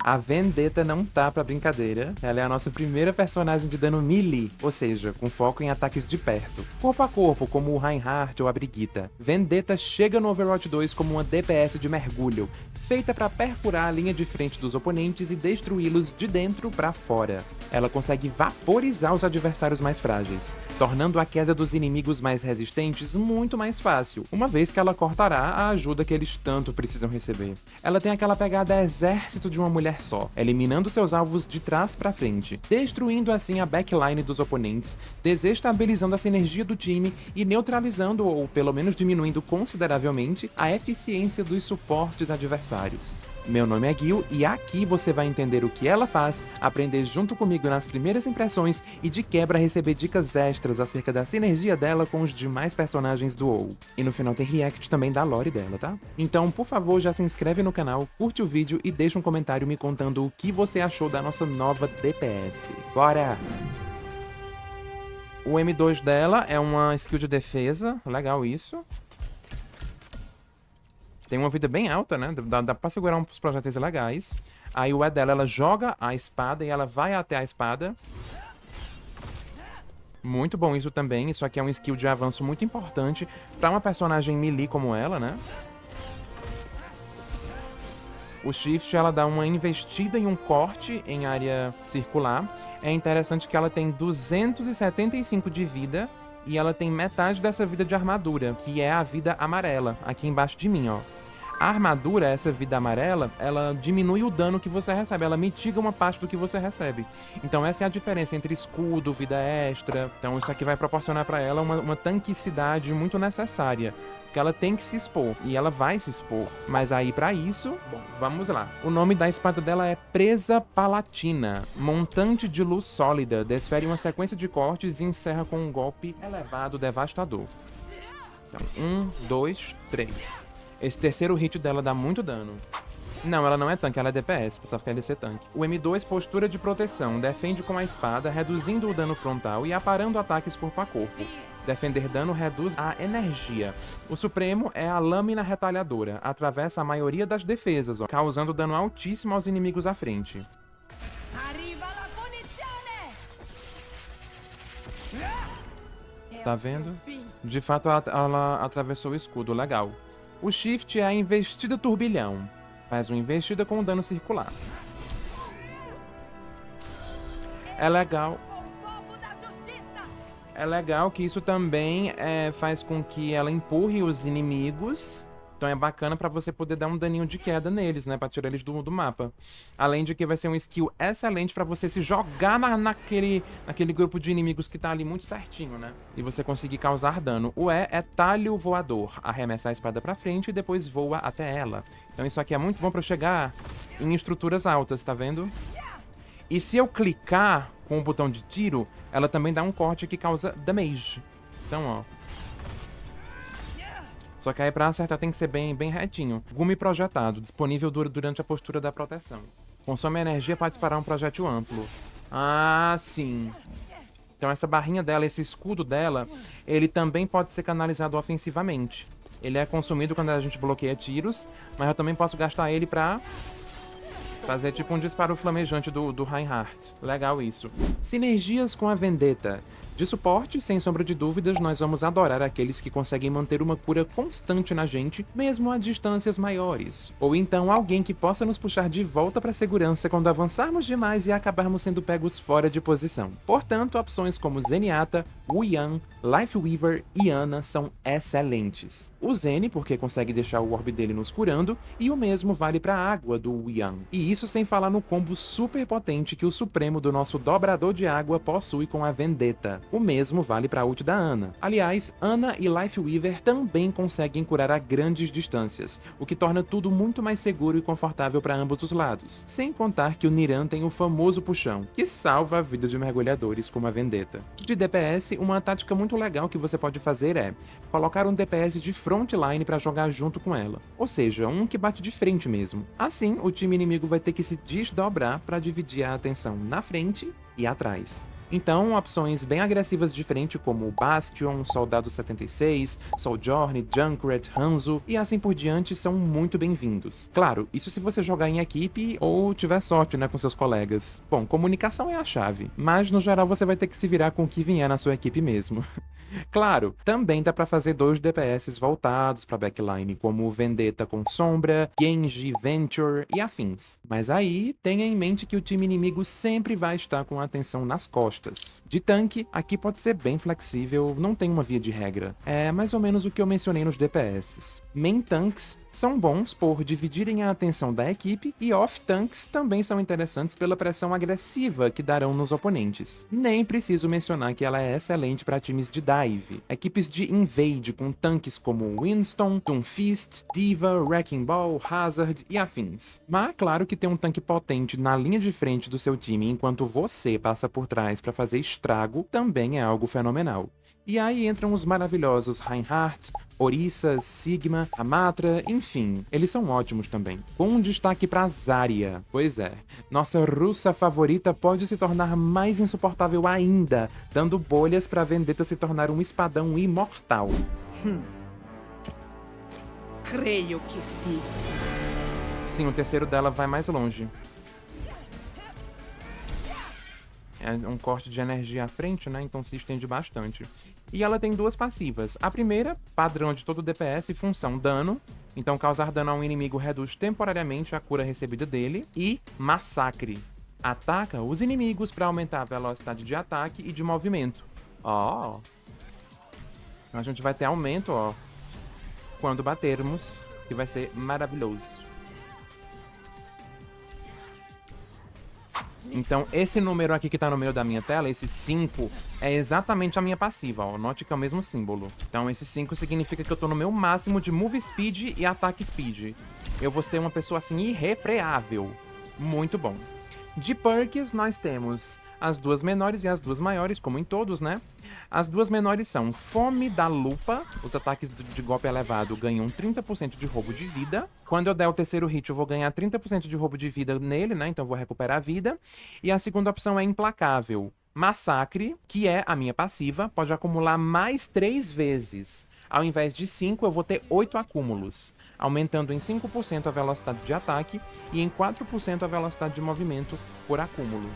A Vendetta não tá pra brincadeira, ela é a nossa primeira personagem de dano melee, ou seja, com foco em ataques de perto, corpo a corpo, como o Reinhardt ou a Brigitte. Vendetta chega no Overwatch 2 como uma DPS de mergulho, feita para perfurar a linha de frente dos oponentes e destruí-los de dentro para fora. Ela consegue vaporizar os adversários mais frágeis, tornando a queda dos inimigos mais resistentes muito mais fácil, uma vez que ela cortará a ajuda que eles tanto precisam receber. Ela tem aquela pegada exército de uma mulher só, eliminando seus alvos de trás para frente, destruindo assim a backline dos oponentes, desestabilizando a sinergia do time e neutralizando ou pelo menos diminuindo consideravelmente a eficiência dos suportes adversários. Meu nome é Gil e aqui você vai entender o que ela faz, aprender junto comigo nas primeiras impressões e de quebra receber dicas extras acerca da sinergia dela com os demais personagens do WoW. E no final tem react também da lore dela, tá? Então, por favor, já se inscreve no canal, curte o vídeo e deixa um comentário me contando o que você achou da nossa nova DPS. Bora! O M2 dela é uma skill de defesa, legal isso. Tem uma vida bem alta, né? Dá pra segurar uns projéteis legais. Aí o E dela, ela joga a espada e ela vai até a espada. Muito bom isso também. Isso aqui é um skill de avanço muito importante pra uma personagem melee como ela, né? O Shift, ela dá uma investida e um corte em área circular. É interessante que ela tem 275 de vida e ela tem metade dessa vida de armadura, que é a vida amarela, aqui embaixo de mim, ó. A armadura, essa vida amarela, ela diminui o dano que você recebe, ela mitiga uma parte do que você recebe. Então essa é a diferença entre escudo, vida extra. Então isso aqui vai proporcionar pra ela uma tanquicidade muito necessária. Porque ela tem que se expor, e ela vai se expor. Mas aí pra isso, bom, vamos lá. O nome da espada dela é Presa Palatina. Montante de luz sólida, desfere uma sequência de cortes e encerra com um golpe elevado devastador. Então, 1, 2, 3. Esse terceiro hit dela dá muito dano. Não, ela não é tanque, ela é DPS, pensava que ela ia ser tanque. O M2, postura de proteção, defende com a espada, reduzindo o dano frontal e aparando ataques corpo a corpo. Defender dano reduz a energia. O Supremo é a lâmina retalhadora, atravessa a maioria das defesas, ó, causando dano altíssimo aos inimigos à frente. Tá vendo? De fato, ela atravessou o escudo, legal. O Shift é a investida turbilhão. Faz uma investida com dano circular. É legal que isso também faz com que ela empurre os inimigos. Então é bacana pra você poder dar um daninho de queda neles, né? Pra tirar eles do mapa. Além de que vai ser um skill excelente pra você se jogar naquele grupo de inimigos que tá ali muito certinho, né? E você conseguir causar dano. O E é talho voador. Arremessa a espada pra frente e depois voa até ela. Então isso aqui é muito bom pra eu chegar em estruturas altas, tá vendo? E se eu clicar com o botão de tiro, ela também dá um corte que causa damage. Então, ó. Só que aí pra acertar tem que ser bem retinho. Gume projetado, disponível durante a postura da proteção. Consome energia para disparar um projétil amplo. Ah, sim. Então essa barrinha dela, esse escudo dela, ele também pode ser canalizado ofensivamente. Ele é consumido quando a gente bloqueia tiros, mas eu também posso gastar ele pra fazer tipo um disparo flamejante do Reinhardt. Legal isso. Sinergias com a Vendetta. De suporte, sem sombra de dúvidas, nós vamos adorar aqueles que conseguem manter uma cura constante na gente, mesmo a distâncias maiores. Ou então alguém que possa nos puxar de volta para a segurança quando avançarmos demais e acabarmos sendo pegos fora de posição. Portanto, opções como Zenyatta, Wu Yan, Lifeweaver e Ana são excelentes. O Zen, porque consegue deixar o orb dele nos curando, e o mesmo vale para a água do Wu Yan. E isso sem falar no combo super potente que o Supremo do nosso dobrador de água possui com a Vendetta. O mesmo vale para a ult da Ana. Aliás, Ana e Lifeweaver também conseguem curar a grandes distâncias, o que torna tudo muito mais seguro e confortável para ambos os lados. Sem contar que o Niran tem o famoso puxão, que salva a vida de mergulhadores como a Vendetta. De DPS, uma tática muito legal que você pode fazer é colocar um DPS de frontline para jogar junto com ela, ou seja, um que bate de frente mesmo. Assim, o time inimigo vai ter que se desdobrar para dividir a atenção na frente e atrás. Então, opções bem agressivas de frente como Bastion, Soldado 76, Sojourn, Junkrat, Hanzo e assim por diante são muito bem-vindos. Claro, isso se você jogar em equipe ou tiver sorte, né, com seus colegas. Bom, comunicação é a chave, mas no geral você vai ter que se virar com o que vier na sua equipe mesmo. Claro, também dá pra fazer 2 DPS voltados pra backline, como Vendetta com Sombra, Genji, Venture e afins. Mas aí, tenha em mente que o time inimigo sempre vai estar com a atenção nas costas. De tanque, aqui pode ser bem flexível, não tem uma via de regra. É mais ou menos o que eu mencionei nos DPS. Main tanks são bons por dividirem a atenção da equipe e off-tanks também são interessantes pela pressão agressiva que darão nos oponentes. Nem preciso mencionar que ela é excelente para times de dive. Equipes de invade com tanques como Winston, Doomfist, D.Va, Wrecking Ball, Hazard e afins. Mas claro que ter um tanque potente na linha de frente do seu time enquanto você passa por trás para fazer estrago também é algo fenomenal. E aí entram os maravilhosos Reinhardt, Orisa, Sigma, Ramatra, enfim, eles são ótimos também. Com um destaque pra Zarya. Pois é, nossa russa favorita pode se tornar mais insuportável ainda, dando bolhas pra Vendetta se tornar um espadão imortal. Creio que sim. Sim, o terceiro dela vai mais longe. É um corte de energia à frente, né? Então se estende bastante. E ela tem 2 passivas. A primeira, padrão de todo DPS, função dano. Então causar dano a um inimigo reduz temporariamente a cura recebida dele. E massacre. Ataca os inimigos para aumentar a velocidade de ataque e de movimento. Ó. A gente vai ter aumento, ó. Quando batermos, que vai ser maravilhoso. Então, esse número aqui que tá no meio da minha tela, esse 5, é exatamente a minha passiva, ó. Note que é o mesmo símbolo. Então, esse 5 significa que eu tô no meu máximo de move speed e ataque speed. Eu vou ser uma pessoa, assim, irrefreável. Muito bom. De perks, nós temos as 2 menores e as 2 maiores, como em todos, né? As 2 menores são Fome da Lupa, os ataques de golpe elevado ganham 30% de roubo de vida. Quando eu der o terceiro hit, eu vou ganhar 30% de roubo de vida nele, né? Então eu vou recuperar a vida. E a segunda opção é Implacável. Massacre, que é a minha passiva, pode acumular mais 3 vezes. Ao invés de 5, eu vou ter 8 acúmulos, aumentando em 5% a velocidade de ataque e em 4% a velocidade de movimento por acúmulo.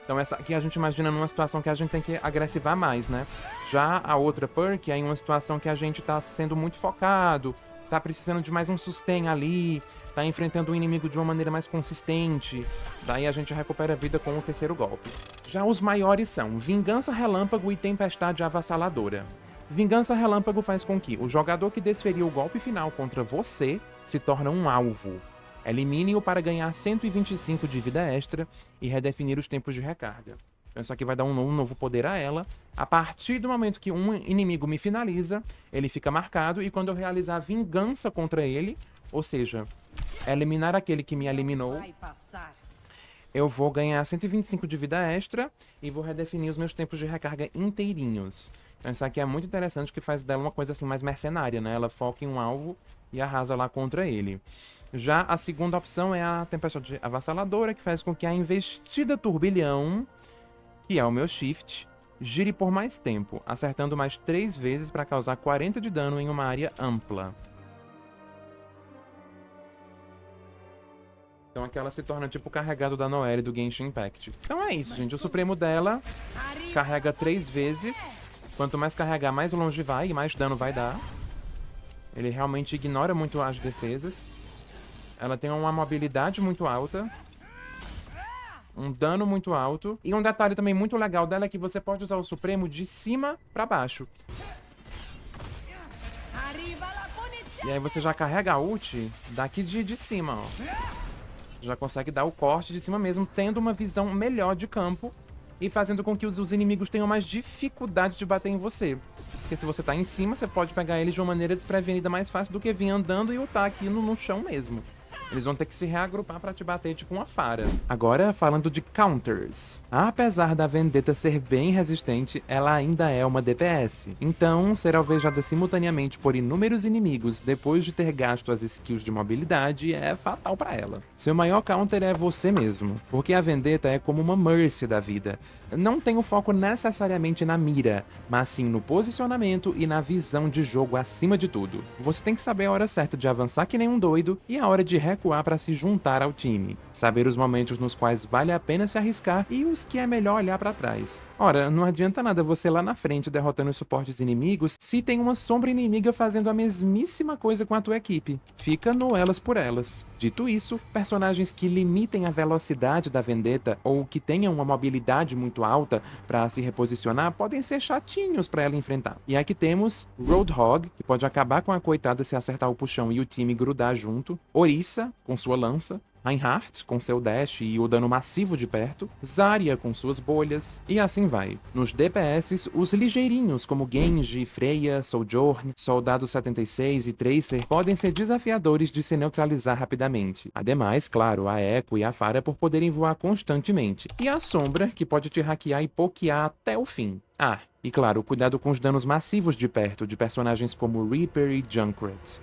Então essa aqui a gente imagina numa situação que a gente tem que agressivar mais, né? Já a outra perk é em uma situação que a gente tá sendo muito focado, tá precisando de mais um sustain ali, tá enfrentando o inimigo de uma maneira mais consistente. Daí a gente recupera a vida com o terceiro golpe. Já os maiores são Vingança Relâmpago e Tempestade Avassaladora. Vingança Relâmpago faz com que o jogador que desferir o golpe final contra você se torne um alvo. Elimine-o para ganhar 125 de vida extra e redefinir os tempos de recarga. Então isso aqui vai dar um novo poder a ela. A partir do momento que um inimigo me finaliza, ele fica marcado e quando eu realizar vingança contra ele, ou seja, eliminar aquele que me eliminou, eu vou ganhar 125 de vida extra e vou redefinir os meus tempos de recarga inteirinhos. Então isso aqui é muito interessante, que faz dela uma coisa assim mais mercenária, né? Ela foca em um alvo e arrasa lá contra ele. Já a segunda opção é a Tempestade Avassaladora, que faz com que a Investida Turbilhão, que é o meu shift, gire por mais tempo, acertando mais 3 vezes para causar 40 de dano em uma área ampla. Então aqui ela se torna tipo o carregado da Noelle do Genshin Impact. Então é isso, gente. O Supremo dela carrega 3 vezes. Quanto mais carregar, mais longe vai e mais dano vai dar. Ele realmente ignora muito as defesas. Ela tem uma mobilidade muito alta, um dano muito alto. E um detalhe também muito legal dela é que você pode usar o Supremo de cima pra baixo. E aí você já carrega a ult daqui de cima, ó. Já consegue dar o corte de cima mesmo, tendo uma visão melhor de campo e fazendo com que os inimigos tenham mais dificuldade de bater em você. Porque se você tá em cima, você pode pegar eles de uma maneira desprevenida mais fácil do que vir andando e ultar aqui no chão mesmo. Eles vão ter que se reagrupar pra te bater tipo uma Pharah. Agora, falando de counters. Apesar da Vendetta ser bem resistente, ela ainda é uma DPS. Então, ser alvejada simultaneamente por inúmeros inimigos depois de ter gasto as skills de mobilidade é fatal pra ela. Seu maior counter é você mesmo, porque a Vendetta é como uma Mercy da vida. Não tem o foco necessariamente na mira, mas sim no posicionamento e na visão de jogo acima de tudo. Você tem que saber a hora certa de avançar que nem um doido e a hora de recuar para se juntar ao time. Saber os momentos nos quais vale a pena se arriscar e os que é melhor olhar para trás. Ora, não adianta nada você lá na frente derrotando os suportes inimigos se tem uma sombra inimiga fazendo a mesmíssima coisa com a tua equipe. Fica no elas por elas. Dito isso, personagens que limitem a velocidade da Vendetta ou que tenham uma mobilidade muito alta para se reposicionar podem ser chatinhos para ela enfrentar. E aqui temos Roadhog, que pode acabar com a coitada se acertar o puxão e o time grudar junto, Orisa, com sua lança, Reinhardt com seu dash e o dano massivo de perto, Zarya com suas bolhas, e assim vai. Nos DPS, os ligeirinhos como Genji, Freya, Sojourn, Soldado 76 e Tracer podem ser desafiadores de se neutralizar rapidamente. Ademais, claro, a Echo e a Pharah por poderem voar constantemente, e a Sombra, que pode te hackear e pokear até o fim. Ah, e claro, cuidado com os danos massivos de perto de personagens como Reaper e Junkrat.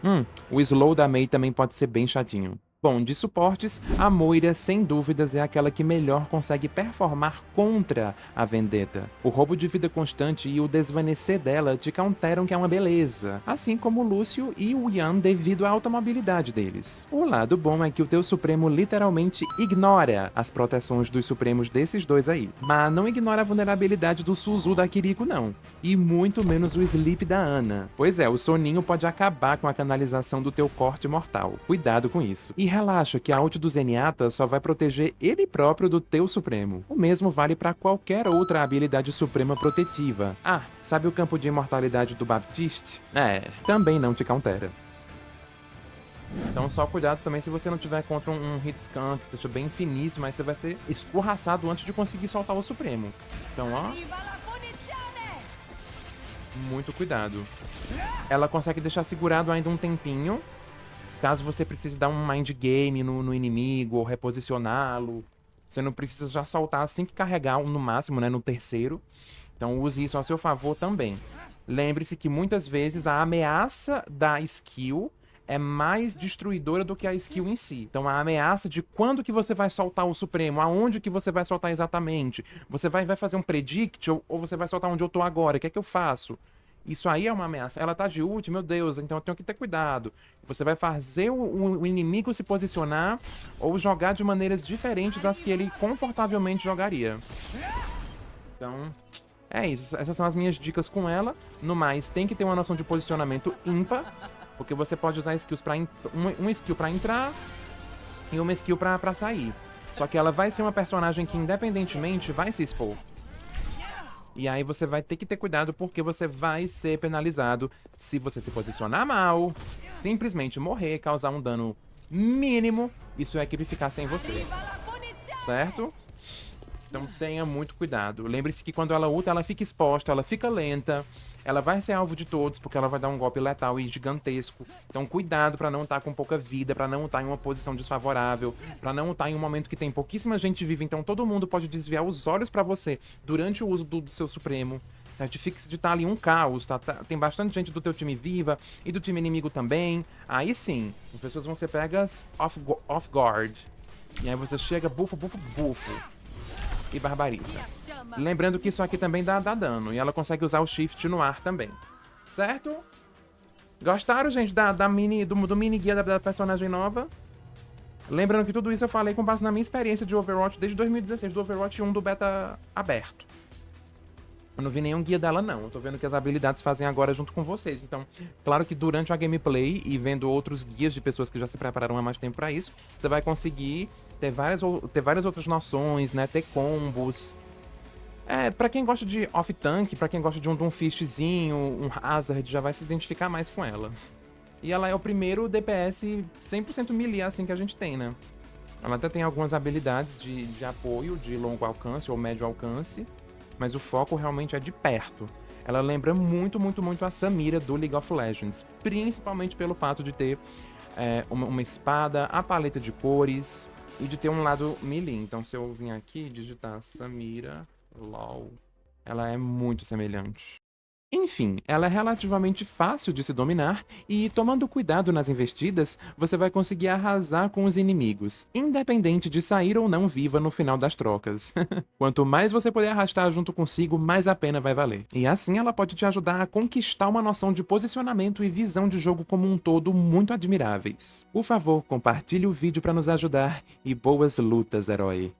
O slow da Mei também pode ser bem chatinho. Bom, de suportes, a Moira sem dúvidas é aquela que melhor consegue performar contra a Vendetta. O roubo de vida constante e o desvanecer dela te counteram que é uma beleza, assim como o Lúcio e o Yan devido à alta mobilidade deles. O lado bom é que o teu Supremo literalmente ignora as proteções dos Supremos desses dois aí, mas não ignora a vulnerabilidade do Suzu da Kiriko não, e muito menos o Sleep da Ana. Pois é, o soninho pode acabar com a canalização do teu corte mortal, cuidado com isso. E relaxa que a ult do Zenyatta só vai proteger ele próprio do teu Supremo. O mesmo vale para qualquer outra habilidade suprema protetiva. Ah, sabe o campo de imortalidade do Baptiste? Também não te countera. Então só cuidado também se você não tiver contra um Hitscan que deixa bem finíssimo, aí você vai ser escorraçado antes de conseguir soltar o Supremo. Então ó, muito cuidado. Ela consegue deixar segurado ainda um tempinho, caso você precise dar um mind game no inimigo ou reposicioná-lo. Você não precisa já soltar assim que carregar no máximo, né, no terceiro. Então use isso a seu favor também. Lembre-se que muitas vezes a ameaça da skill é mais destruidora do que a skill em si. Então a ameaça de quando que você vai soltar o Supremo, aonde que você vai soltar exatamente. Você vai fazer um predict ou você vai soltar onde eu tô agora, o que é que eu faço? Isso aí é uma ameaça. Ela tá de ult, meu Deus, então eu tenho que ter cuidado. Você vai fazer o inimigo se posicionar ou jogar de maneiras diferentes das que ele confortavelmente jogaria. Então, é isso. Essas são as minhas dicas com ela. No mais, tem que ter uma noção de posicionamento ímpar, porque você pode usar skills uma skill pra entrar e uma skill pra sair. Só que ela vai ser uma personagem que, independentemente, vai se expor. E aí você vai ter que ter cuidado porque você vai ser penalizado se você se posicionar mal, simplesmente morrer, causar um dano mínimo e sua equipe ficar sem você. Certo? Então tenha muito cuidado. Lembre-se que quando ela ulta, ela fica exposta, ela fica lenta, ela vai ser alvo de todos porque ela vai dar um golpe letal e gigantesco. Então cuidado pra não estar com pouca vida, pra não estar em uma posição desfavorável, pra não estar em um momento que tem pouquíssima gente viva, então todo mundo pode desviar os olhos pra você durante o uso do seu Supremo. Certifique-se de estar ali um caos, tá? Tem bastante gente do teu time viva e do time inimigo também. Aí sim, as pessoas vão ser pegas off guard. E aí você chega, bufo e barbariza. Lembrando que isso aqui também dá dano, e ela consegue usar o shift no ar também. Certo? Gostaram, gente, do mini guia da personagem nova? Lembrando que tudo isso eu falei com base na minha experiência de Overwatch desde 2016, do Overwatch 1 do beta aberto. Eu não vi nenhum guia dela, não. Eu tô vendo que as habilidades fazem agora junto com vocês. Então, claro que durante a gameplay e vendo outros guias de pessoas que já se prepararam há mais tempo pra isso, você vai conseguir ter várias outras noções, né? Ter combos. Pra quem gosta de off-tank, pra quem gosta de um fistzinho, um hazard, já vai se identificar mais com ela. E ela é o primeiro DPS 100% melee, assim, que a gente tem, né? Ela até tem algumas habilidades de apoio, de longo alcance ou médio alcance, mas o foco realmente é de perto. Ela lembra muito, muito, muito a Samira do League of Legends, principalmente pelo fato de ter uma espada, a paleta de cores e de ter um lado melee. Então, se eu vim aqui e digitar Samira LOL, ela é muito semelhante. Enfim, ela é relativamente fácil de se dominar e, tomando cuidado nas investidas, você vai conseguir arrasar com os inimigos, independente de sair ou não viva no final das trocas. Quanto mais você puder arrastar junto consigo, mais a pena vai valer. E assim ela pode te ajudar a conquistar uma noção de posicionamento e visão de jogo como um todo muito admiráveis. Por favor, compartilhe o vídeo para nos ajudar e boas lutas, herói!